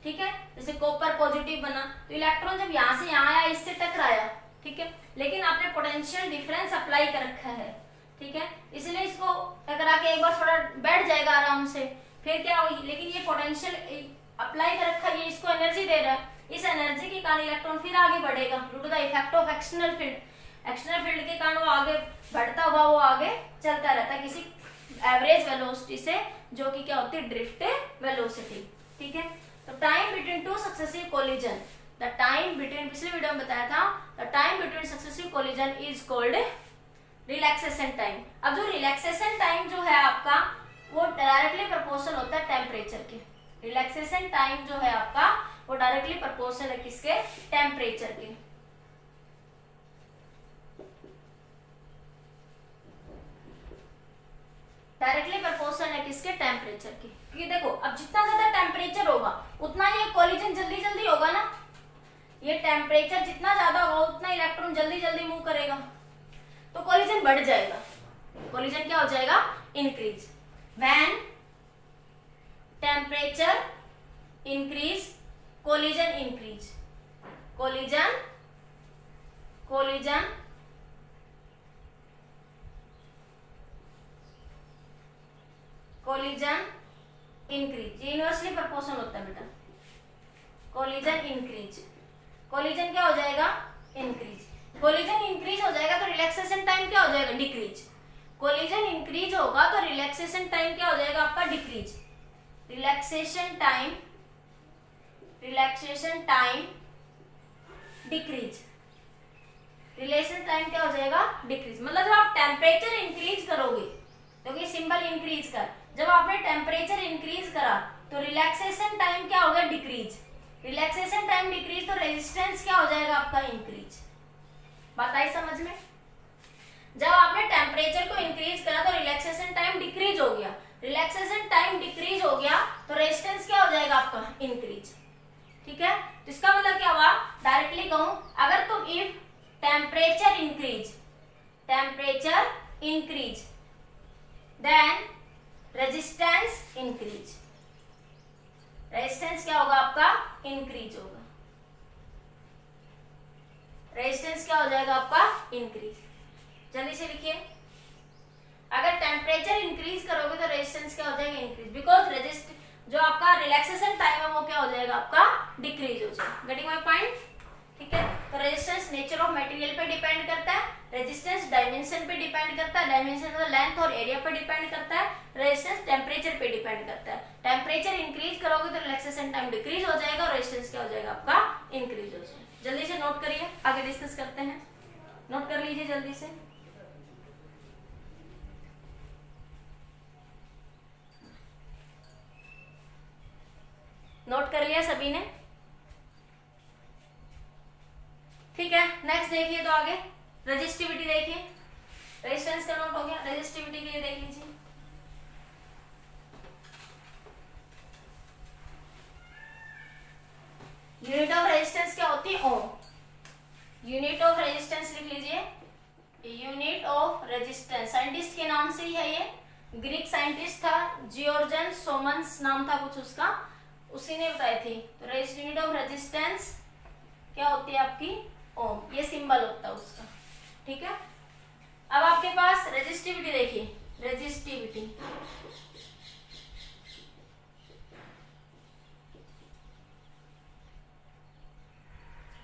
S1: ठीक है, जैसे कॉपर पॉजिटिव बना, तो इलेक्ट्रॉन जब यहाँ से यहाँ आया, इससे टकराया। ठीक है, लेकिन आपने पोटेंशियल डिफरेंस अप्लाई कर रखा है। ठीक है, इसलिए इसको टकरा के एक बार थोड़ा बैठ जाएगा आराम से, फिर क्या होगी, लेकिन ये पोटेंशियल अप्लाई कर रखा है, ये इसको एनर्जी दे रहा है। इस एनर्जी के कारण इलेक्ट्रॉन फिर आगे बढ़ेगा due to the effect of external field. External field के कारण वो आगे बढ़ता हुआ वो आगे चलता रहता है किसी एवरेज वेलोसिटी से, जो कि क्या होती है? Drift velocity. ठीक है, तो time between two successive collision, the time between, पिछले वीडियो में बताया था, the time between successive collision is called relaxation time. अब जो रिलैक्सेशन टाइम जो है आपका, वो डायरेक्टली प्रोपोर्शनल होता है टेम्परेचर के। रिलैक्सेशन टाइम जो है आपका, वो डायरेक्टली प्रोपोर्शनल है किसके? टेम्परेचर के। डायरेक्टली प्रोपोर्शनल है किसके? टेम्परेचर के। क्योंकि देखो, अब जितना ज्यादा टेम्परेचर होगा उतना ये कोलिजन जल्दी जल्दी होगा ना। ये टेम्परेचर जितना ज्यादा होगा उतना इलेक्ट्रॉन जल्दी जल्दी मूव करेगा, तो कोलिजन बढ़ जाएगा। कोलिजन क्या हो जाएगा? Increase. When temperature increase, collision increase. Collision collision collision increase, ये इनवर्सली प्रोपोर्शनल होता है बेटा। कोलिजन इंक्रीज, कोलिजन क्या हो जाएगा? इंक्रीज। कोलिजन इंक्रीज हो जाएगा तो रिलैक्सेशन टाइम क्या हो जाएगा? डिक्रीज। कोलिजन इंक्रीज होगा तो रिलैक्सेशन टाइम क्या हो जाएगा आपका? Decrease. Relaxation time decrease. Relation time क्या हो जाएगा? डिक्रीज। मतलब जब आप टेम्परेचर इंक्रीज करोगे, क्योंकि सिंबल इंक्रीज का, जब आपने टेम्परेचर इंक्रीज करा तो रिलैक्सेशन टाइम क्या होगा? डिक्रीज। रिलैक्सेशन टाइम डिक्रीज तो रेजिस्टेंस क्या हो जाएगा आपका? इंक्रीज। बात आई समझ में? जब आपने टेम्परेचर को इंक्रीज करा तो रिलैक्सेशन टाइम डिक्रीज हो गया, रिलैक्सेशन टाइम डिक्रीज हो गया तो रेजिस्टेंस क्या हो जाएगा आपका? इंक्रीज। ठीक है, तो इसका मतलब क्या हुआ? डायरेक्टली कहूं, अगर तुम if temperature increase then resistance increase. Resistance क्या होगा आपका? इंक्रीज होगा। रेजिस्टेंस क्या हो जाएगा आपका? इंक्रीज। जल्दी से लिखिए, अगर टेम्परेचर इंक्रीज करोगे तो रेजिस्टेंस क्या हो जाएगा? इंक्रीज। बिकॉज जो आपका रिलैक्सेशन टाइम है वो क्या हो जाएगा आपका? डिक्रीज हो जाएगा। Getting my point? ठीक है, तो रेजिस्टेंस नेचर ऑफ मटेरियल पे डिपेंड करता है, रेजिस्टेंस डायमेंशन पे डिपेंड करता है, डायमेंशन मतलब लेंथ और एरिया पे डिपेंड करता है, रेजिस्टेंस टेम्परेचर पे डिपेंड करता है। टेम्परेचर इंक्रीज करोगे तो रिलैक्सेशन टाइम डिक्रीज हो जाएगा और रेजिस्टेंस क्या हो जाएगा आपका? इंक्रीज हो जाएगा। जल्दी से नोट करिए, आगे डिस्कस करते हैं। नोट कर लीजिए जल्दी से। नोट कर लिया सभी ने? ठीक है, नेक्स्ट देखिए, तो आगे रेजिस्टिविटी देखिए। रेजिस्टेंस का नोट हो गया। रेजिस्टिविटी के लिए देख लीजिए, यूनिट ऑफ रेजिस्टेंस क्या होती है? ओम। यूनिट ऑफ रेजिस्टेंस लिख लीजिए, यूनिट ऑफ रेजिस्टेंस, साइंटिस्ट के नाम से ही है ये, ग्रीक साइंटिस्ट था, जियोर्जन सोमन्स नाम था कुछ उसका, उसी ने बताई थी। तो यूनिट ऑफ रेजिस्टेंस क्या होती है आपकी? ओम। ये सिंबल होता है उसका, ठीक है। अब आपके पास रेजिस्टिविटी देखिए, रेजिस्टिविटी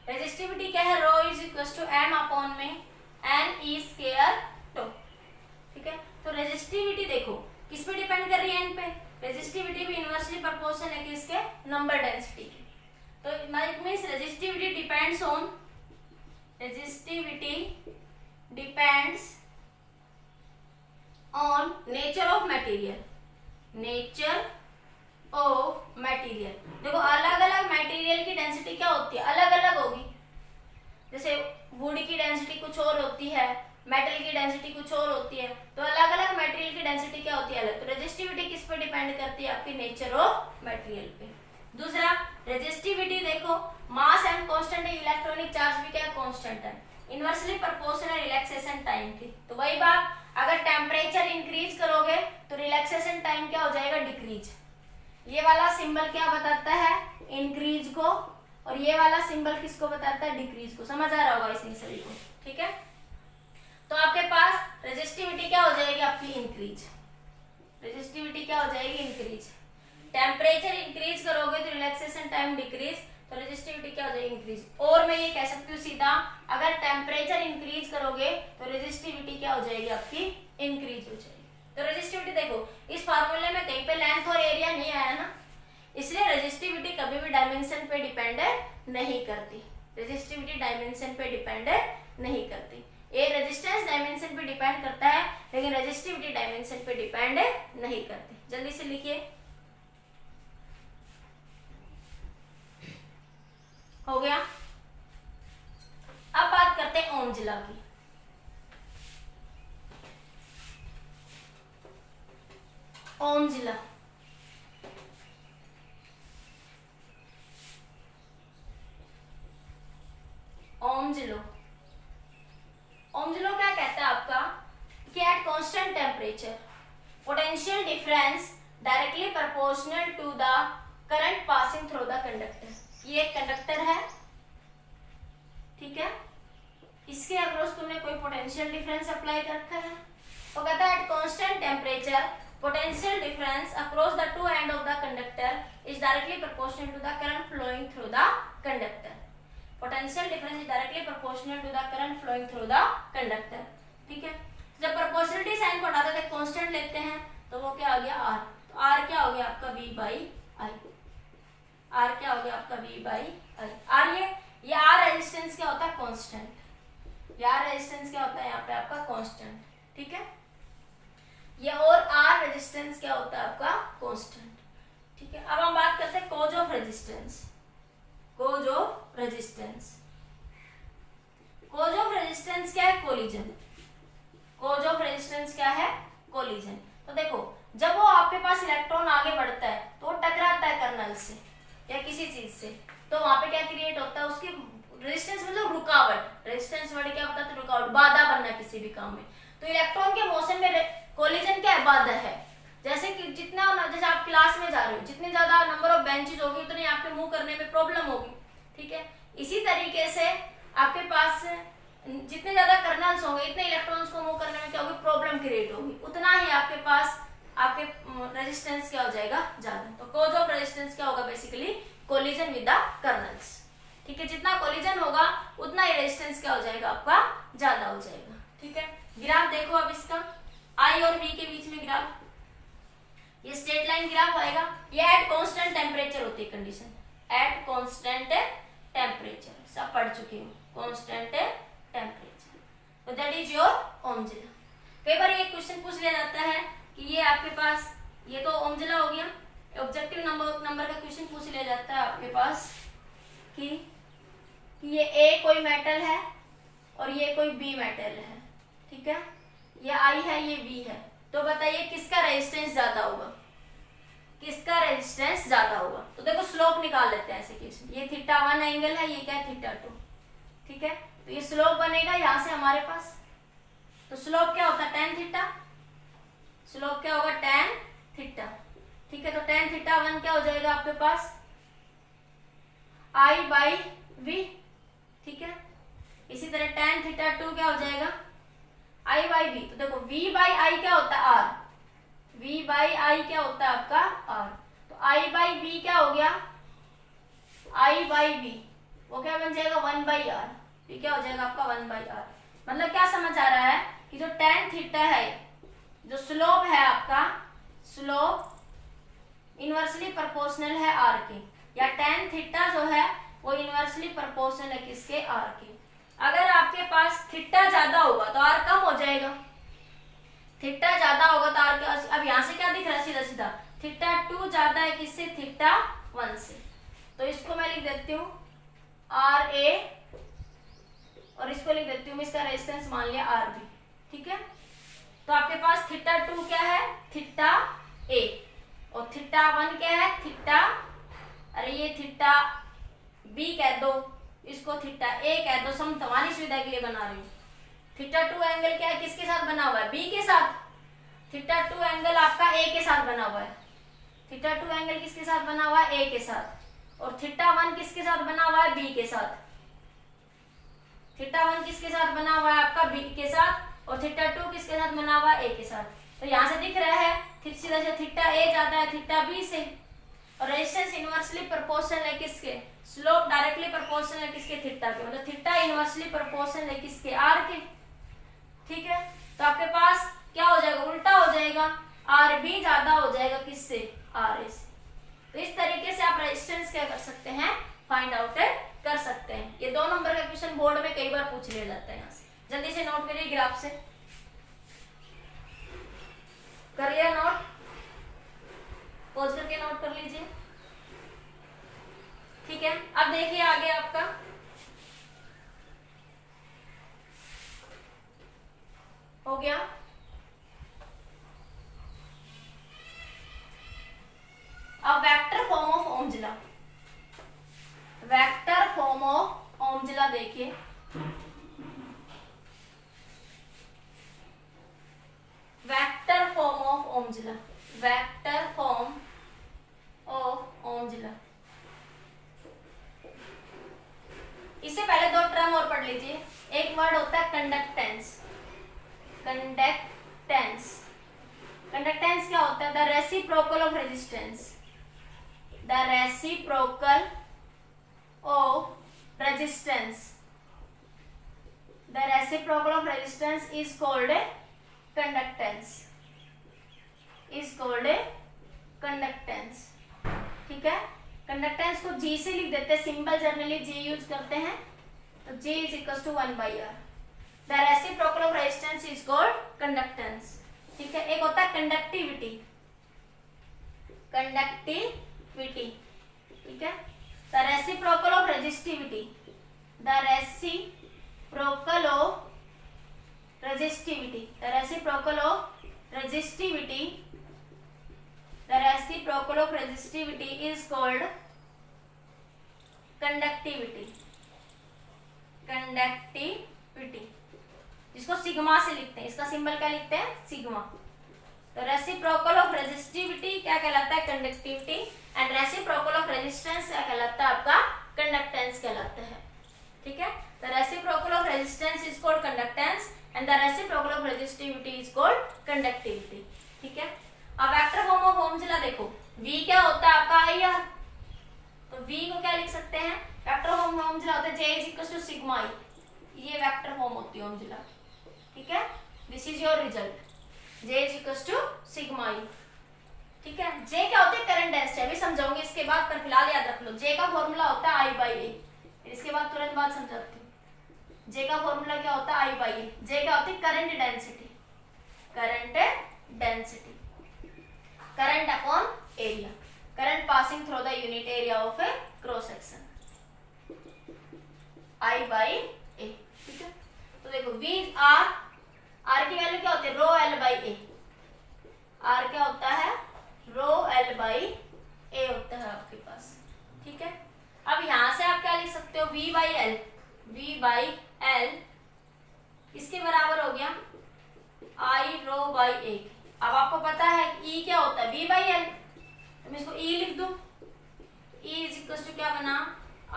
S1: रेजिस्टिविटी क्या है? Rho is equal to M upon में एन ई स्क्वायर टू, ठीक है। तो रेजिस्टिविटी देखो किस पे डिपेंड कर रही है? एन पे। रेजिस्टिविटी भी इनवर्सली प्रोपोर्शनल है किसके? नंबर डेंसिटी के। तो it means resistivity depends on, resistivity depends on nature of material, nature of material. देखो अलग अलग मटेरियल की डेंसिटी क्या होती है? अलग अलग होगी। जैसे वुड की डेंसिटी कुछ और होती है, मेटल की डेंसिटी कुछ और होती है, तो अलग अलग मटेरियल की डेंसिटी क्या होती है? अलग। तो रेजिस्टिविटी किस पे डिपेंड करती है? आपकी नेचर ऑफ मटेरियल पे। दूसरा रेजिस्टिविटी देखो, मास एम कांस्टेंट है, इलेक्ट्रॉनिक चार्ज भी क्या कांस्टेंट है, इनवर्सली प्रोपोर्शनल रिलैक्सेशन टाइम की। तो वही बात, अगर टेम्परेचर इंक्रीज करोगे तो रिलैक्सेशन टाइम क्या हो जाएगा? डिक्रीज। ये वाला सिंबल क्या बताता है? इंक्रीज को, और ये वाला सिंबल किसको बताता है? डिक्रीज को। समझ आ रहा होगा इसी सभी को, ठीक है। तो आपके पास रेजिस्टिविटी क्या हो जाएगी? आपकी इंक्रीज। रेजिस्टिविटी क्या हो जाएगी? इंक्रीज। टेम्परेचर इंक्रीज करोगे तो रिलैक्सेशन टाइम डिक्रीज, तो रेजिस्टिविटी क्या हो जाएगी? इंक्रीज। और मैं ये कह सकती हूँ सीधा, अगर टेम्परेचर इंक्रीज करोगे तो रेजिस्टिविटी क्या हो जाएगी? आपकी इंक्रीज हो जाएगी। तो रेजिस्टिविटी देखो, इस फार्मूले में कहीं पे लेंथ और एरिया नहीं आया ना, इसलिए रेजिस्टिविटी कभी भी डायमेंशन पे डिपेंड नहीं करती। रेजिस्टिविटी डायमेंशन पे डिपेंड नहीं करती। ये रेजिस्टेंस डायमेंशन पे डिपेंड करता है, लेकिन रेजिस्टिविटी डायमेंशन पे डिपेंड नहीं करती। जल्दी से लिखिए, हो गया। अब बात करते हैं ओमजिला की। ओमजिला, ओमजिलो, ओमजिलो क्या कहता है आपका? कि at constant temperature potential difference directly proportional to the current passing through the conductor. ये एक कंडक्टर है, ठीक है, इसके अक्रॉस तुमने कोई पोटेंशियल डिफरेंस अप्लाई कर रखा है, तो कहता है eight constant temperature potential difference across the two end of the conductor is directly proportional to the current flowing through the conductor. Potential difference is directly proportional to the current flowing through the conductor. ठीक है, जब proportionality साइन को हटाते थे कांस्टेंट लेते हैं तो वो क्या हो गया? r। तो r क्या हो गया आपका? v by i। r क्या हो गया आपका? v by i। r ये r रेजिस्टेंस क्या होता है? कांस्टेंट। ये r रेजिस्टेंस क्या होता है यहाँ पे आपका? कांस्टेंट, ठीक है। ये और R रेजिस्टेंस क्या होता है आपका? कांस्टेंट, ठीक है। अब हम बात करते हैं cause of resistance. Cause of resistance, cause of resistance क्या है? कोलिजन। कोज ऑफ रेजिस्टेंस क्या है? कोलिजन। तो देखो, जब वो आपके पास इलेक्ट्रॉन आगे बढ़ता है तो वो टकराता है कर्नल से या किसी चीज से, तो वहां पे क्या क्रिएट होता है? उसकी रेजिस्टेंस मतलब रुकावट। रेजिस्टेंस वर्ड क्या होता है? रुकावट, बाधा बनना किसी भी काम में। तो इलेक्ट्रॉन के मोशन में कोलिजन क्या है? बाधा है। जैसे कि जैसे आप क्लास में जा रहे हो, जितनी ज्यादा नंबर ऑफ बेंचेस होगी उतनी आपके मूव करने में प्रॉब्लम होगी, ठीक है। इसी तरीके से आपके पास जितने ज्यादा कर्नल्स होंगे इतने इलेक्ट्रॉन्स को मूव करने में क्या होगी? प्रॉब्लम क्रिएट होगी, उतना ही आपके पास आपके रेजिस्टेंस क्या हो जाएगा? ज्यादा। तो कोज ऑफ रेजिस्टेंस क्या होगा? Basically collision with the colonel's, ठीक है। जितना कोलिजन होगा उतना ही रेजिस्टेंस क्या हो जाएगा? आपका ज्यादा हो जाएगा, ठीक है। ग्राफ देखो अब इसका, I और V के बीच में ग्राफ, ये स्ट्रेट लाइन ग्राफ आएगा। ये एट कांस्टेंट टेम्परेचर होती है कंडीशन, एट कांस्टेंट टेम्परेचर, सब पढ़ चुके हो, कांस्टेंट टेम्परेचर। तो दैट इज योर ओमजिला। कई बार ये क्वेश्चन पूछ लिया जाता है कि ये आपके पास, ये तो ओमजिला हो गया, ऑब्जेक्टिव नंबर का क्वेश्चन पूछ लिया जाता है आपके पास कि ये A कोई मेटल है और ये कोई B मेटल है, ठीक है। ये आई है, ये वी है, तो बताइए किसका रेजिस्टेंस ज्यादा होगा, किसका रेजिस्टेंस ज्यादा होगा। तो देखो स्लोप निकाल लेते हैं ऐसे केस में, ये थीटा 1 एंगल है, ये क्या है थीटा 2, ठीक है। तो ये स्लोप बनेगा यहां से हमारे पास, तो स्लोप क्या होता है tan थीटा, स्लोप क्या होगा tan थीटा, ठीक है। तो tan थीटा 1 क्या हो जाएगा आपके पास I बाई V, ठीक है। इसी तरह tan थीटा 2 क्या हो जाएगा I बाई V। तो देखो V बाई I क्या होता है R, V बाई I क्या होता है आपका R, तो I बाई V क्या हो गया I बाई V, वो क्या बन जाएगा 1 बाई R, ये क्या हो जाएगा आपका 1 बाई R। मतलब क्या समझ आ रहा है कि जो tan थीटा है, जो स्लोप है आपका, स्लोप इनवर्सली प्रोपोर्शनल है R के, या tan थीटा जो है वो इनवर्सली प्रोपोर्शनल है किसके R के। अगर आपके पास थीटा ज्यादा होगा तो R कम हो जाएगा, थीटा ज्यादा होगा तो R का, अब यहां से क्या दिख रहा है सीधा सीधा थीटा 2 ज्यादा है किससे थीटा 1 से, तो इसको मैं लिख देती हूँ RA और इसको लिख देती हूँ मैं, इसका रेजिस्टेंस मान लिया RB, ठीक है। तो आपके पास थीटा 2 क्या है थीटा A, और थीटा 1 क्या है थीटा, अरे ये थीटा B कह दो, इसको थीटा A कह दो, सम तुम्हारी सुविधा के लिए बना रही हूँ। थीटा 2 एंगल क्या है किसके साथ बना हुआ है B के साथ, थीटा 2 एंगल आपका A के साथ बना हुआ है, थीटा 2 एंगल किसके साथ बना हुआ है A के साथ, और थीटा 1 किसके साथ बना हुआ है B के साथ, थीटा 1 किसके साथ बना हुआ है आपका B के साथ, और थीटा 2 किसके साथ बना हुआ है A के साथ। तो यहाँ से दिख रहा है सीधा से थीटा A ज्यादा है थीटा B से, और रेजिस्टेंस इनवर्सली प्रोपोर्शनल है किसके, स्लोप डायरेक्टली प्रोपोर्शनल है किसके थीटा के, मतलब थीटा इनवर्सली प्रोपोर्शनल है किसके R के, ठीक है। तो आपके पास क्या हो जाएगा उल्टा हो जाएगा, RB ज्यादा हो जाएगा किससे RA से। तो इस तरीके से आप रेजिस्टेंस क्या कर सकते हैं फाइंड आउट कर सकते हैं। ये 2 नंबर का क्वेश्चन बोर्ड में कई बार पूछ लिया जाता है, यहाँ से जल्दी से नोट करिए ग्राफ से, कर लिया नोट, पॉज करके नोट कर लीजिए, ठीक है। अब देखिए आगे आपका हो गया, अब vector form of Ohm's law, vector form of Ohm's law देखिए, vector form of Ohm's law, vector form of Ohm's law. इससे पहले 2 टर्म और पढ़ लीजिए, एक वर्ड होता है कंडक्टेंस, कंडक्टेंस, कंडक्टेंस क्या होता है the reciprocal of resistance, the reciprocal of resistance, the reciprocal of resistance is called conductance, is called conductance, ठीक है। कंडक्टेंस को G से लिख देते हैं, सिंबल जनरली G यूज करते हैं, तो G is equal to 1 by R, the reciprocal of resistance is called conductance, ठीक है। एक होता है कंडक्टिविटी, कंडक्टिविटी, ठीक है। The reciprocal of resistivity, the reciprocal of resistivity, the reciprocal of resistivity, the reciprocal of resistivity is called conductivity, conductivity, जिसको सिग्मा से लिखते हैं, इसका सिंबल क्या लिखते हैं सिग्मा। तो रेसिप्रोकल ऑफ रेजिस्टिविटी क्या कहलाता है conductivity, and reciprocal of resistance क्या कहलाता है आपका कंडक्टेंस कहलाता है, ठीक है। The reciprocal of resistance is called conductance and the reciprocal of resistivity is called conductivity, ठीक है। अब vector form of Ohm's law देखो, V क्या होता है आपका IR, तो V को क्या लिख सकते हैं vector form of Ohm's law होता है J is equal to sigma I, ये वेक्टर फॉर्म होती है ओम्स लॉ, ठीक है। This is your result, J is equal to sigma I, ठीक है। J क्या होता है करंट डेंसिटी, अभी समझाऊंगी इसके बाद, पर फिलहाल याद रख लो J का फॉर्मूला होता है I बाई A, इसके बाद तुरंत बाद समझाती हूँ। J का फॉर्मूला क्या होता है I बाई A, J क्या होती है current density, current density, current upon area, current passing through the unit area of a cross section, I by A, ठीक है। तो देखो V R आर की वैल्यू क्या होती है, rho l by A. R क्या होता है, रो एल बाई ए होता है आपके पास, ठीक है। अब यहां से आप क्या लिख सकते हो, v by l. V by l किसके बराबर हो गया, आई रो बाई ए। अब आपको पता है ई क्या होता है, वी बाई एल, तो मैं इसको ई लिख दूं। ई इज इक्वल टू क्या बना,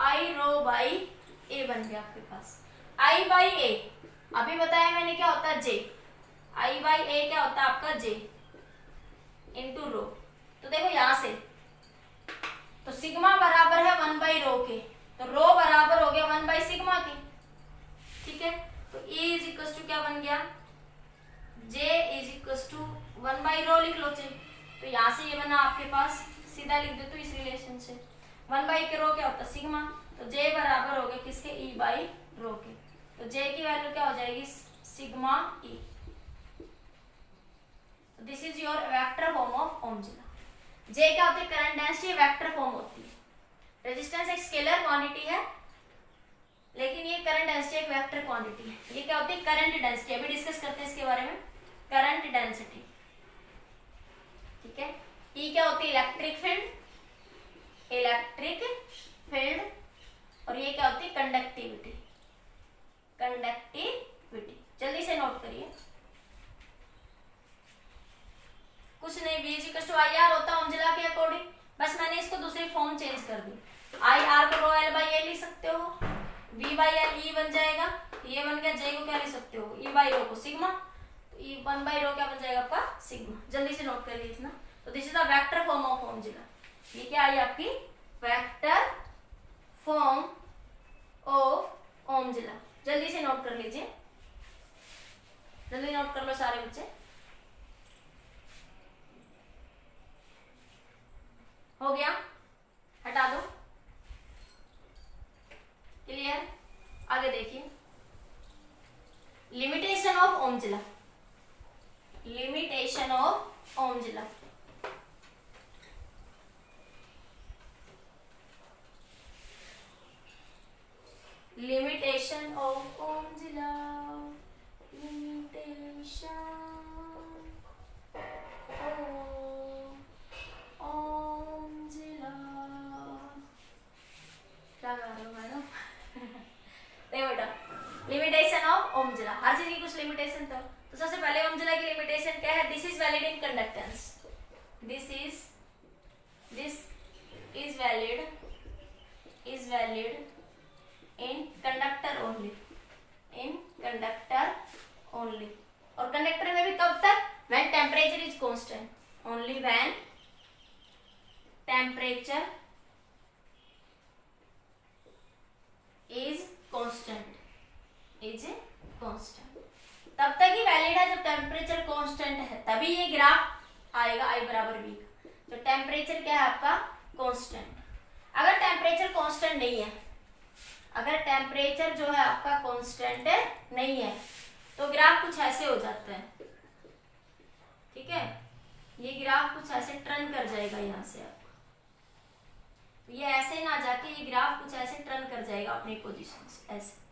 S1: आई रो बाई ए बन गया आपके पास। आई बाई ए अभी बताया मैंने क्या होता है, जे। आई बाई ए क्या होता है आपका, जे इंटू रो। तो देखो यहां से तो सिग्मा बराबर है 1 बाई रो के, तो रो बराबर हो गया 1 बाई सिग्मा के, ठीक है। तो E इज इक्वल टू क्या बन गया, J is equal to 1 by rho लिख लो चे। तो यहाँ से ये बना आपके पास, सीधा लिख दो तो इस रिलेशन से 1 बाई के रो क्या होता है सिग्मा, तो J बराबर हो गया किसके, E बाई रो के। तो J की वैल्यू क्या हो जाएगी, sigma E। This is your vector form of Ohm's law. J क्या होती है, करंट डेंसिटी, वेक्टर फॉर्म होती है। रेजिस्टेंस एक स्केलर क्वांटिटी है, लेकिन ये करंट डेंसिटी एक वेक्टर क्वांटिटी है। ये क्या होती है, करंट डेंसिटी। अभी डिस्कस करते हैं इसके बारे में, करंट डेंसिटी, ठीक है। E क्या होती है, इलेक्ट्रिक फील्ड, इलेक्ट्रिक फील्ड। और ये क्या होती है, कंडक्टिविटी, कंडक्टिविटी। जल्दी से नोट करिए, कुछ नहीं, V is equal to I R होता है ओमजिला के अकॉर्डिंग, बस मैंने इसको दूसरी फॉर्म चेंज कर दी। आई आर को रो एल बाई ए लिख सकते हो, V बाई एल ई बन जाएगा, ये बन गया। J को क्या लिख सकते हो, E बाई रो को सिग्मा, तो E 1 बाई रो क्या बन जाएगा आपका, सिग्मा। जल्दी से नोट कर लीजिए इतना। तो this is the vector form of Ohm's law. ये क्या आई आपकी, वेक्टर फॉर्म ऑफ ओमजिला। जल्दी से नोट कर लीजिए, जल्दी नोट कर लो सारे बच्चे। हो गया, हटा दो, क्लियर। आगे देखिए, limitation of Ohm's law, limitation of Ohm's law. Limitation of Ohm's law, limitation Ohm's law. क्या कर रहे हो मैडम, देखो बेटा, लिमिटेशन ऑफ ओमजिला, हर चीज की कुछ लिमिटेशन था। तो सबसे पहले ओमजिला की लिमिटेशन क्या है, this is valid in conductance, this is valid in conductor only, in conductor only. और कंडक्टर में भी कब तक, when temperature is constant, only when temperature is constant, तब तक ही वैलिड है जब टेम्परेचर कांस्टेंट है, तभी ये ग्राफ आएगा I बराबर V का। तो टेम्परेचर क्या है आपका, कांस्टेंट। अगर टेम्परेचर कांस्टेंट नहीं है, अगर टेम्परेचर जो है आपका कांस्टेंट नहीं है, तो ग्राफ कुछ ऐसे हो जाता है, ठीक है। ये ग्राफ कुछ ऐसे टर्न कर जाएगा यहाँ से आपका, तो ये ऐसे ना जाके ये ग्राफ कुछ ऐसे टर्न कर जाएगा अपनी पोजीशन से ऐसे,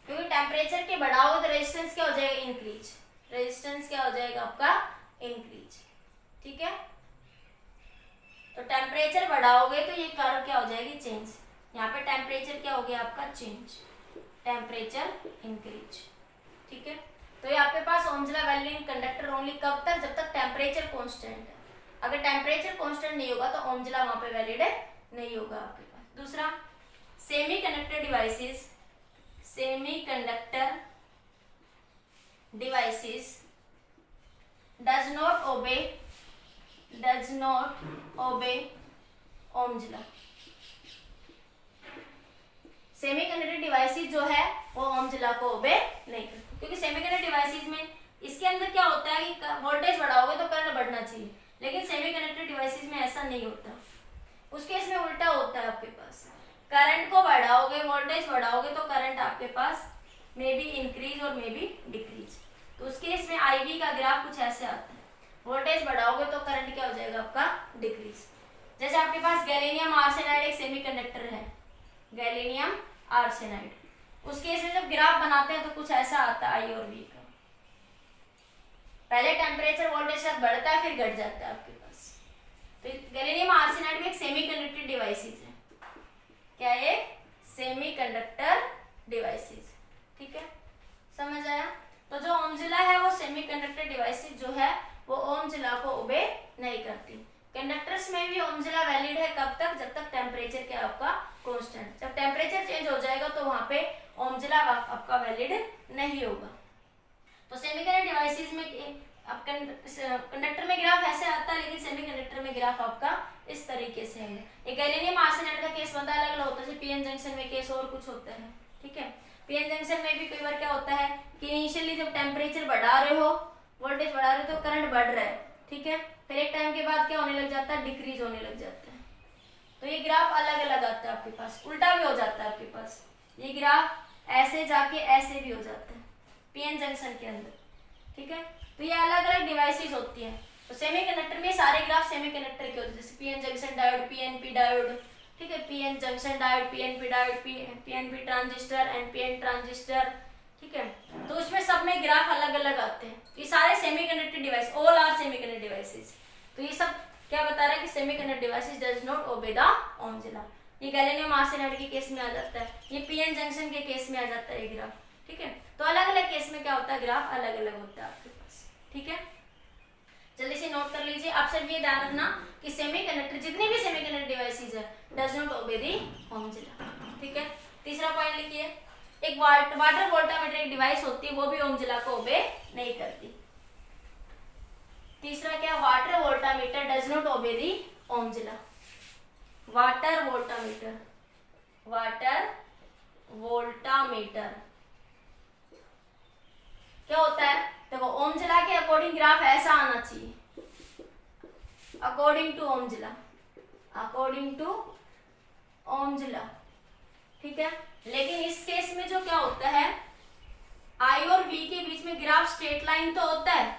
S1: क्योंकि टेम्परेचर के बढ़ाओगे तो रेजिस्टेंस क्या हो जाएगा, इंक्रीज। रेजिस्टेंस क्या हो जाएगा आपका, इंक्रीज, ठीक है। तो टेम्परेचर बढ़ाओगे तो ये कर्व क्या हो जाएगी, चेंज। यहाँ पे टेम्परेचर क्या हो गया आपका, चेंज, टेम्परेचर इंक्रीज, ठीक है। तो ये आपके पास ओमजिला वैल्यू इन कंडक्टर ओनली कब तक, जब तक टेम्परेचर कांस्टेंट है। अगर टेम्परेचर कांस्टेंट नहीं होगा तो ओमजिला वहां पे वैलिड नहीं होगा आपके पास। दूसरा, semiconductor devices, semiconductor devices does not obey Ohm's law. Semiconductor devices जो है वो ओमजिला को ओबे नहीं करते, क्योंकि सेमीकंडक्टर डिवाइसेस में इसके अंदर क्या होता है कि वोल्टेज बढ़ाओगे तो करंट बढ़ना चाहिए, लेकिन सेमीकंडक्टर डिवाइसेस में ऐसा नहीं होता। उस केस में उल्टा होता है, आपके पास करंट को बढ़ाओगे, वोल्टेज बढ़ाओगे तो करंट आपके पास मे बी इंक्रीज और मे बी डिक्रीज। तो उस केस में IV का ग्राफ कुछ ऐसे आता है, वोल्टेज बढ़ाओगे तो करंट क्या हो जाएगा आपका, डिक्रीज। जैसे आपके पास गैलिनियम आर्सेनाइड एक सेमीकंडक्टर है, गैलिनियम आर्सेनाइड, उस केस में जब ग्राफ बनाते हैं तो कुछ ऐसा आता है I और V का, पहले टेम्परेचर वोल्टेज के साथ बढ़ता है फिर घट जाता है आपके पास। तो गैलियम आर्सेनाइड भी एक सेमीकंडक्टर डिवाइसेस है। क्या है? Semiconductor devices. ठीक है, समझ आया? तो जो ओम्स लॉ है वो सेमीकंडक्टर डिवाइसेस जो है वो ओम्स लॉ को ओबे नहीं करती। कंडक्टर्स में भी ओम्स लॉ वैलिड है कब तक? जब तक टेम्परेचर क्या आपका कांस्टेंट। जब टेम्परेचर चेंज हो जाएगा तो वहां पे ओम्स लॉ आपका वैलिड नहीं होगा। तो सेमीकंडक्टर डिवाइसेस में अब कंडक्टर में ग्राफ ऐसे आता है, लेकिन सेमीकंडक्टर में ग्राफ आपका इस तरीके से है। एक गैलियम आर्सेनाइड का केस बनता है, अलग अलग होता है। पीएन जंक्शन में केस और कुछ होता है। ठीक है, पीएन जंक्शन में भी कई बार क्या होता है कि इनिशियली जब टेम्परेचर बढ़ा रहे हो, वोल्टेज बढ़ा रहे हो तो करंट बढ़ रहा है। ठीक है, फिर एक टाइम के बाद क्या होने लग जाता है? डिक्रीज होने लग जाता है। तो ये ग्राफ अलग अलग आता है आपके पास, उल्टा भी हो जाता है आपके पास। ये ग्राफ ऐसे जाके ऐसे भी हो जाता है पीएन जंक्शन के अंदर। ठीक है, तो ये अलग अलग डिवाइसेस होती है। तो सेमीकंडक्टर में सारे ग्राफ सेमीकंडक्टर के होते हैं, जैसे PN junction diode, PNP diode. ठीक है, PN junction diode, PNP diode, PNP transistor, NPN transistor. ठीक है, तो उसमें सब में ग्राफ अलग अलग आते हैं। ये सारे semiconductor device, all are semiconductor devices. तो ये सब क्या बता रहा है कि semiconductor devices does not obey the Ohm's law. ये गैलियम आर्सेनाइड के केस में आ जाता है, ये पीएन जंक्शन के केस में आ जाता है ये ग्राफ। ठीक है, तो अलग अलग केस में क्या होता है? ग्राफ अलग अलग होता है आपके पास। ठीक है, जल्दी से नोट कर लीजिए। आप सब ये ध्यान रखना कि सेमीकंडक्टर, जितने भी सेमीकंडक्टर डिवाइसेस है, does not obey the Ohm's law. ठीक है, तीसरा पॉइंट लिखिए। एक वाटर वोल्टामीटर एक डिवाइस होती है, वो भी ओम्स लॉ को ओबे नहीं करती। तीसरा क्या? Water voltameter does not obey the Ohm's law. Water voltameter, water voltameter क्या होता है? देखो, ओम्स लॉ के अकॉर्डिंग ग्राफ ऐसा आना चाहिए, according to Ohm's law, according to Ohm's law. ठीक है, लेकिन इस केस में जो क्या होता है, आई और वी के बीच में ग्राफ स्ट्रेट लाइन तो होता है,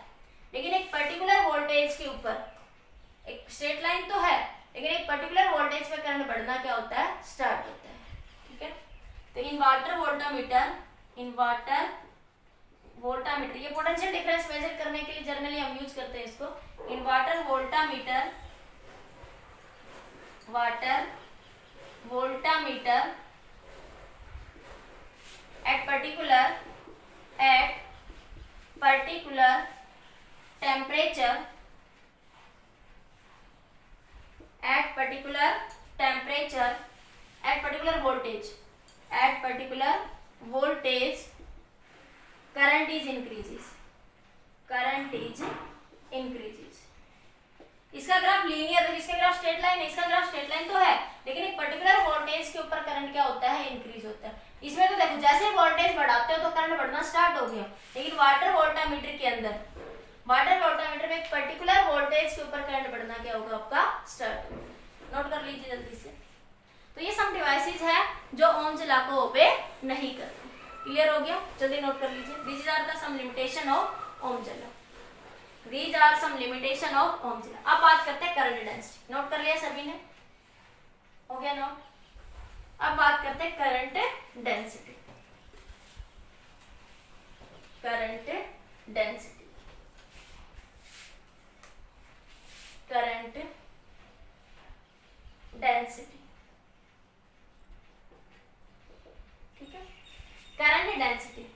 S1: लेकिन एक पर्टिकुलर वोल्टेज के ऊपर एक स्ट्रेट लाइन तो है, लेकिन एक पर्टिकुलर वोल्टेज पे करंट बढ़ना क्या होता है? स्टार्ट होता है। ठीक है, तो इन्वर्टर वोल्टामीटर, इन्वर्टर वोल्टामीटर, ये पोटेंशियल डिफरेंस मेजर करने के लिए जनरली हम यूज करते हैं इसको। Inverter voltameter, water voltameter at particular temperature, at particular temperature, at particular voltage, at particular voltage, current is increases, current is increases। इसका ग्राफ लीनियर है, इसका ग्राफ स्ट्रेट लाइन है, इसका ग्राफ स्ट्रेट लाइन तो है, लेकिन एक पर्टिकुलर वोल्टेज के ऊपर करंट क्या होता है? इंक्रीज होता है। इसमें तो देखो, जैसे वोल्टेज बढ़ाते हो तो करंट बढ़ना स्टार्ट हो गया, लेकिन वाटर वोल्टामीटर के अंदर, वाटर वोल्टामीटर में एक पर्टिकुलर वोल्टेज के ऊपर करंट बढ़ना क्या होगा? आपका स्टार्ट होगा। नोट कर लीजिए जल्दी से। तो ये सब डिवाइसेस है जो ओम्स लॉ को ओबे नहीं करती। क्लियर हो गया? जल्दी नोट कर लीजिए। This are the some limitation of Ohm's law, These are some limitation of Ohm's law। अब बात करते हैं करंट डेंसिटी। नोट कर लिया सभी ने? हो गया नोट? अब बात करते हैं current density. Current density, current density. ठीक है, करंट डेंसिटी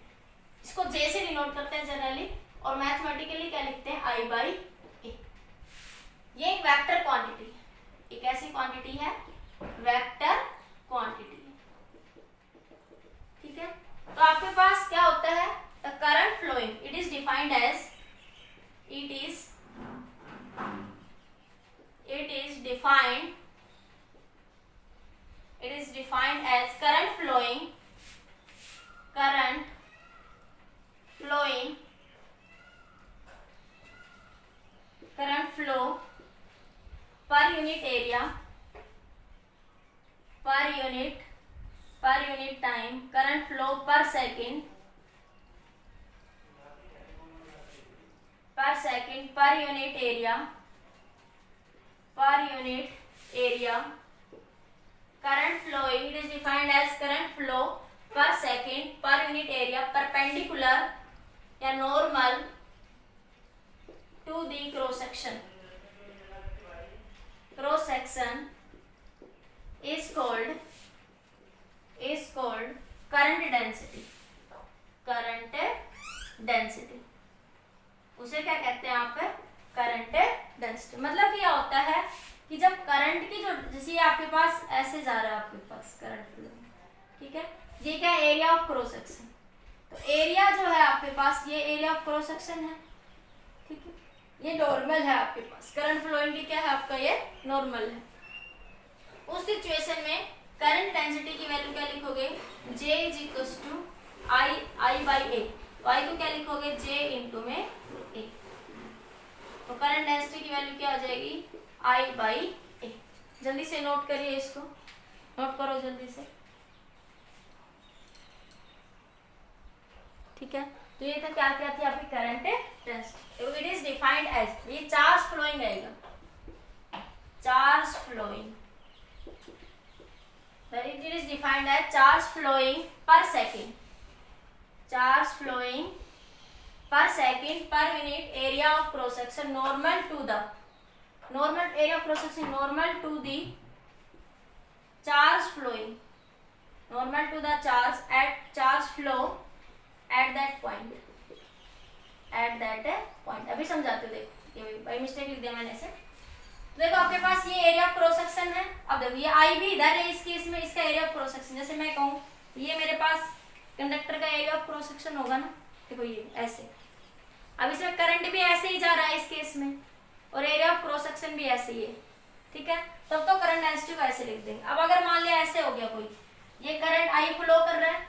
S1: इसको जे से डिनोट करते हैं जनरली, और मैथमेटिकली क्या लिखते हैं? I बाई ए। ये एक वेक्टर क्वांटिटी है, एक ऐसी क्वांटिटी है, वेक्टर क्वांटिटी। ठीक है, तो आपके पास क्या होता है? The current flowing, it is defined as, it is defined as current flowing current flow per unit area, per unit time, current flow per second, per unit area, current flowing, it is defined as current flow per second per unit area, perpendicular या normal to the cross section. Cross section is called current density. Current density उसे क्या कहते हैं आप? Current density. मतलब क्या होता है कि जब करंट की जो, जैसे आपके पास ऐसे जा रहा है आपके पास करंट फ्लो, ठीक है, ये क्या एरिया ऑफ क्रॉस सेक्शन। तो एरिया जो है आपके पास, ये एरिया ऑफ क्रॉस सेक्शन है, ठीक है, ये नॉर्मल है आपके पास। करंट फ्लोइंग क्या है आपका? ये नॉर्मल है। उस सिचुएशन में करंट डेंसिटी की वैल्यू क्या लिखोगे? J is equal to I by A. y को क्या लिखोगे? J इंटू में a। तो करंट डेंसिटी की वैल्यू क्या आ जाएगी? I by A. जल्दी से नोट करिए, इसको नोट करो जल्दी से, ठीक है। तो ये था क्या क्या थी आपकी current density. It is defined as, ये चार्ज फ्लोइंग आएगा, charge flowing, it is defined as charge flowing per second, charge flowing per second per minute area of cross section normal to the area of cross section normal to the charge flowing, normal to the charge at charge flow at that point, अभी समझाते हो। देखो ये बाई मिस्टेक लिख दिया मैंने ऐसे। देखो आपके पास ये एरिया ऑफ क्रॉस सेक्शन है। अब देखो ये आई भी इधर है, इस केस में इसका एरिया ऑफ क्रॉस सेक्शन, जैसे मैं कहूँ ये मेरे पास कंडक्टर का एरिया ऑफ क्रॉस सेक्शन होगा ना, देखो ये ऐसे। अब इसमें करंट भी ऐसे ही जा रहा है इस केस में, और एरिया ऑफ क्रॉस सेक्शन भी ऐसे ही है, ठीक है। तब तो करंट डेंसिटी को ऐसे लिख देंगे। अब अगर मान लिया ऐसे हो गया कोई, ये करंट आई फ्लो कर रहा है,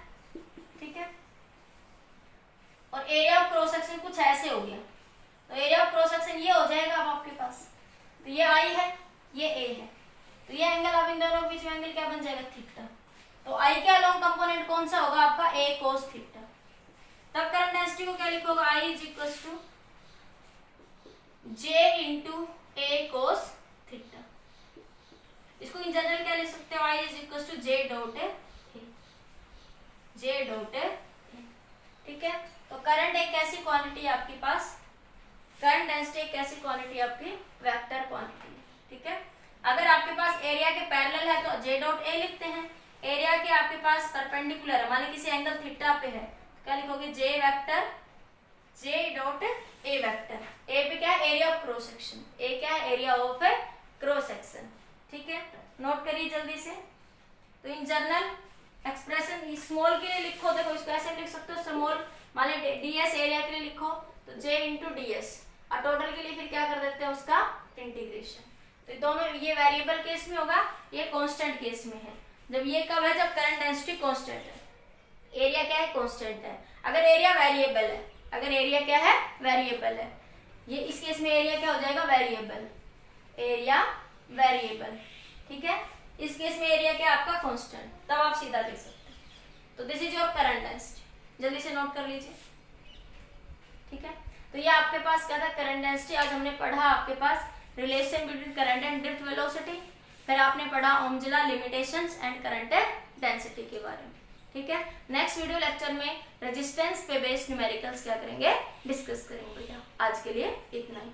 S1: ठीक है, और एरिया ऑफ क्रॉस सेक्शन कुछ ऐसे हो गया, तो एरिया ऑफ क्रॉस सेक्शन ये हो जाएगा अब आपके पास। तो ये आई है, ये ए है, तो ये एंगल, अब इन दोनों के बीच में एंगल क्या बन जाएगा? थीटा। तो आई के अलोंग कंपोनेंट कौन सा होगा आपका? A cos theta. तब करंट डेंसिटी को क्या लिखोगे? I is equal to J into A cos theta. इसको इन जनरल क्या लिख सकते हो? I is equal to J dot A, J dot A, ठीक है। तो करंट एक ऐसी क्वांटिटी है आपके पास, करंट डेंसिटी एक ऐसी क्वांटिटी आपकी वेक्टर क्वांटिटी है, ठीक है। अगर आपके पास एरिया के पैरेलल है तो J डॉट ए लिखते हैं, एरिया के आपके पास परपेंडिकुलर है, मान लीजिए किसी एंगल थीटा पे है, क्या लिखोगे? J vector, J dot A vector. A पे क्या है? Area of cross section, A क्या है? एरिया ऑफ क्रॉस सेक्शन, ठीक है। नोट करिए जल्दी से। तो इन जनरल एक्सप्रेशन स्मॉल के लिए लिखो, देखो इसको ऐसे लिख सकते हो, स्मॉल मान लीजिए ds एरिया के लिए लिखो तो J इंटू ds, और टोटल के लिए फिर क्या कर देते हैं? उसका इंटीग्रेशन। तो दोनों, ये वेरिएबल केस में होगा, ये कांस्टेंट केस में है। जब ये कब है? जब करंट डेंसिटी कांस्टेंट है, एरिया क्या है? कांस्टेंट है। अगर एरिया वेरिएबल है, अगर एरिया क्या है? वेरिएबल है, ये इस केस में एरिया क्या हो जाएगा? वेरिएबल, एरिया वेरिएबल, ठीक है। इस केस में एरिया क्या आपका? कांस्टेंट, तब आप सीधा लिख सकते हैं। तो this is your current density, जल्दी से नोट कर लीजिए, ठीक है। तो ये आपके पास क्या था? Current density. आज हमने पढ़ा आपके पास relation between current and drift velocity, फिर आपने पढ़ा Ohm's law, limitations and current density के बारे में, ठीक है। नेक्स्ट वीडियो लेक्चर में रेजिस्टेंस पे बेस्ड न्यूमेरिकल्स क्या करेंगे? डिस्कस करेंगे। आज के लिए इतना ही।